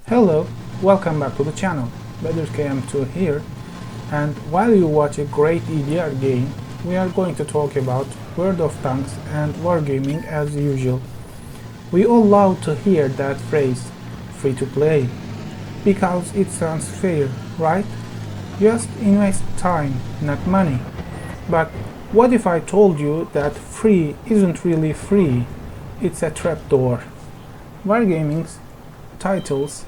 Hello, welcome back to the channel. BeddarKM2 here, and while you watch a great EDR game, we are going to talk about World of Tanks and wargaming as usual. We all love to hear that phrase, free to play, because it sounds fair, right? Just invest time, not money. But what if I told you that free isn't really free, it's a trapdoor? Wargaming's titles,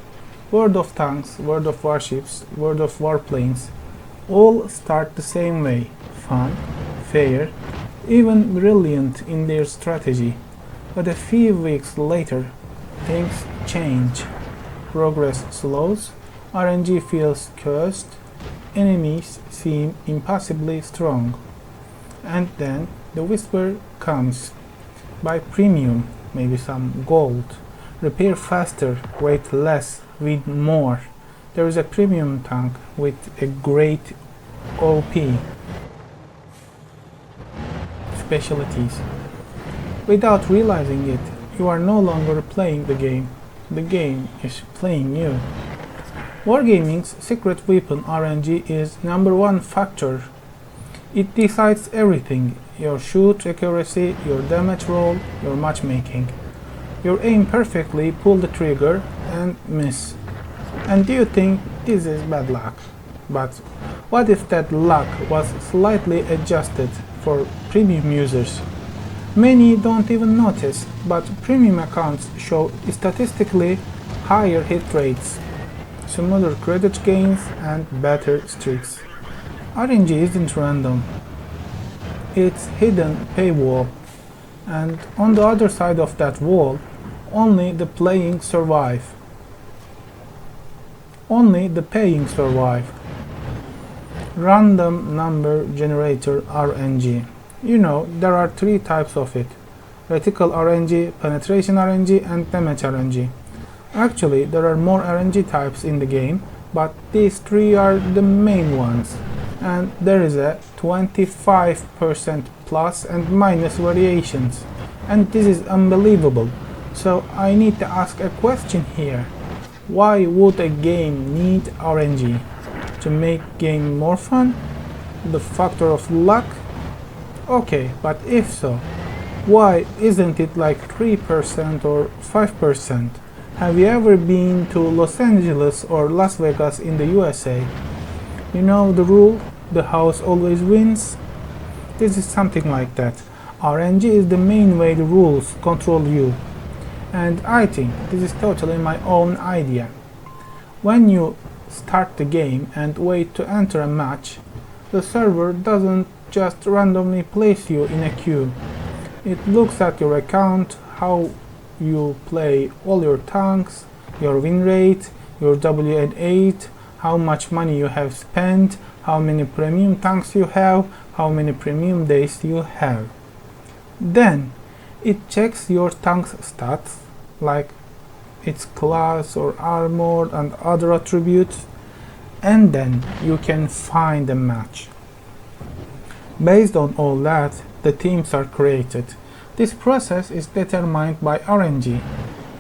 World of Tanks, World of Warships, World of Warplanes, all start the same way, fun, fair, even brilliant in their strategy. But a few weeks later, things change. Progress slows, RNG feels cursed, enemies seem impossibly strong. And then the whisper comes. Buy premium, maybe some gold. Repair faster, wait less, win more. There is a premium tank with a great OP specialties. Without realizing it, you are no longer playing the game is playing you. Wargaming's secret weapon RNG is #1 factor. It decides everything: your shoot accuracy, your damage roll, your matchmaking. You aim perfectly, pull the trigger, and miss. And do you think this is bad luck? But what if that luck was slightly adjusted for premium users? Many don't even notice, but premium accounts show statistically higher hit rates, smoother credit gains, and better streaks. RNG isn't random. It's hidden paywall. And on the other side of that wall, only the paying survive. Only the paying survive. Random number generator RNG. You know, there are 3 types of it: reticle RNG, penetration RNG, and damage RNG. Actually, there are more RNG types in the game, but these 3 are the main ones. And there is a 25% plus and minus variations, and this is unbelievable. So I need to ask a question here. Why would a game need RNG? To make game more fun? The factor of luck? Okay, but if so, why isn't it like 3% or 5%? Have you ever been to Los Angeles or Las Vegas in the USA? You know the rule, the house always wins? This is something like that. RNG is the main way the rules control you. And I think this is totally my own idea. When you start the game and wait to enter a match, the server doesn't just randomly place you in a queue. It looks at your account, how you play all your tanks, your win rate, your WN8, how much money you have spent, how many premium tanks you have, how many premium days you have. Then it checks your tank's stats, like its class or armor and other attributes, and then you can find a match. Based on all that, the teams are created. This process is determined by RNG.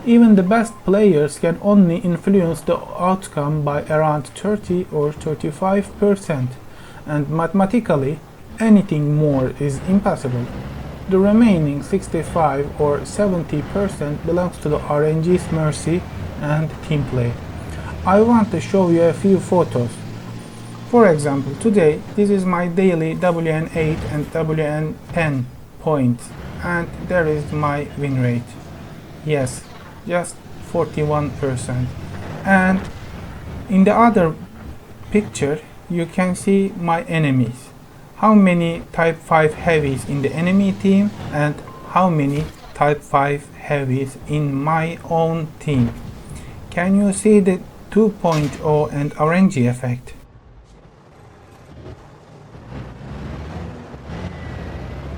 Even the best players can only influence the outcome by around 30 or 35%, and mathematically, anything more is impossible. The remaining 65 or 70% belongs to the RNG's mercy and team play. I want to show you a few photos. For example, today this is my daily WN8 and WN10 points, and there is my win rate. Yes, just 41%. And in the other picture you can see my enemies. How many Type 5 heavies in the enemy team and how many Type 5 heavies in my own team. Can you see the 2.0 and RNG effect?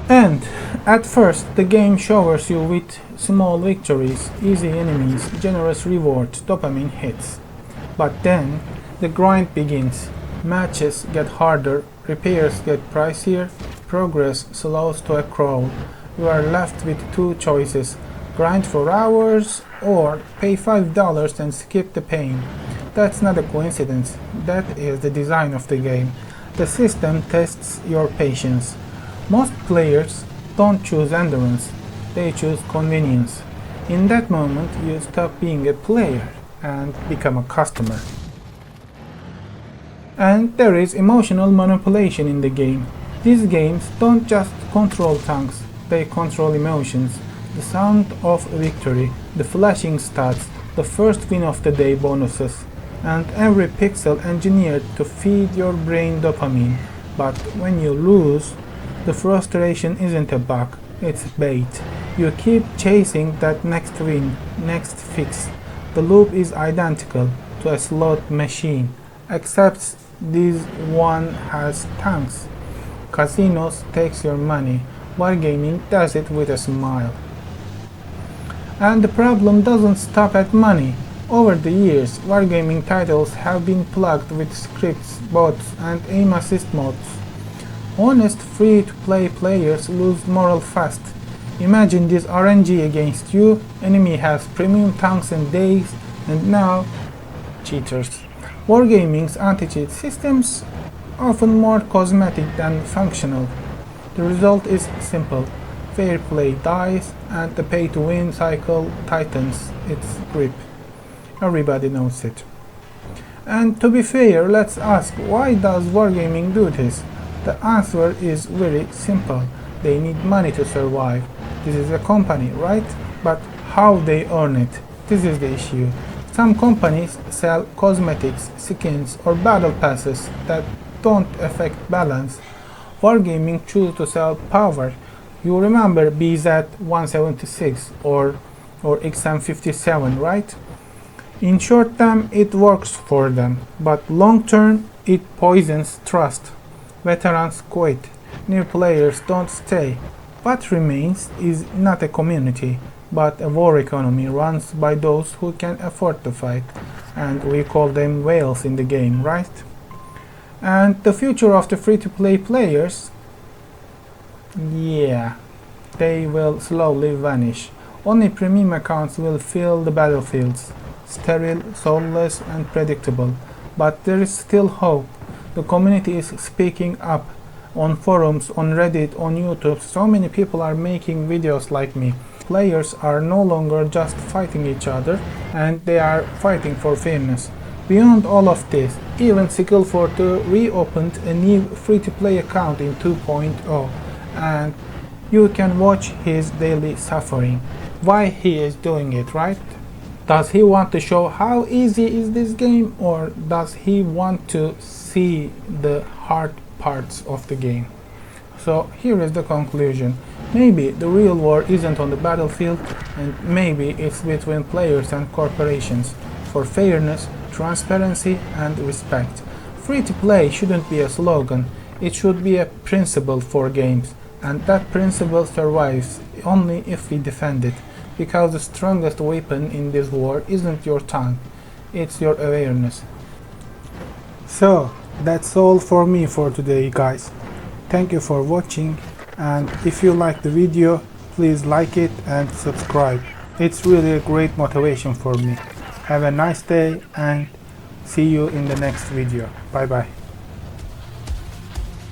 And at first the game showers you with small victories, easy enemies, generous rewards, dopamine hits. But then the grind begins. Matches get harder, repairs get pricier, progress slows to a crawl. You are left with 2 choices: grind for hours, or pay $5 and skip the pain. That's not a coincidence. That is the design of the game. The system tests your patience. Most players don't choose endurance, they choose convenience. In that moment, you stop being a player and become a customer. And there is emotional manipulation in the game. These games don't just control tanks, they control emotions. The sound of victory, the flashing stats, the first win of the day bonuses, and every pixel engineered to feed your brain dopamine. But when you lose, the frustration isn't a bug, it's bait. You keep chasing that next win, next fix. The loop is identical to a slot machine, except this one has tanks. Casinos takes your money, wargaming does it with a smile. And the problem doesn't stop at money. Over the years, wargaming titles have been plugged with scripts, bots, and aim assist modes. Honest free-to-play players lose morale fast. Imagine this RNG against you, enemy has premium tanks and days, and now cheaters. Wargaming's anti-cheat systems often more cosmetic than functional. The result is simple. Fair play dies and the pay-to-win cycle tightens its grip. Everybody knows it. And to be fair, let's ask, why does wargaming do this? The answer is very simple. They need money to survive. This is a company, right? But how they earn it? This is the issue. Some companies sell cosmetics, skins, or battle passes that don't affect balance. Wargaming choose to sell power. You remember BZ-176 or XM57, right? In short term, it works for them, but long term, it poisons trust. Veterans quit, new players don't stay. What remains is not a community, but a war economy run by those who can afford to fight, and we call them whales in the game, right? And the future of the free-to-play players, yeah, they will slowly vanish. Only premium accounts will fill the battlefields, sterile, soulless, and predictable. But there is still hope. The community is speaking up. On forums, on Reddit, on YouTube, so many people are making videos like me. Players are no longer just fighting each other, and they are fighting for fairness. Beyond all of this, even Skill42 reopened a new free-to-play account in 2.0, and you can watch his daily suffering. Why he is doing it, right? Does he want to show how easy is this game, or does he want to see the hard parts of the game? So here is the conclusion. Maybe the real war isn't on the battlefield, and maybe it's between players and corporations, for fairness, transparency, and respect. Free to play shouldn't be a slogan, it should be a principle for games, and that principle survives only if we defend it, because the strongest weapon in this war isn't your tongue, it's your awareness. So that's all for me for today, guys. Thank you for watching, and if you like the video, please like it and subscribe. It's really a great motivation for me. Have a nice day and see you in the next video. Bye bye.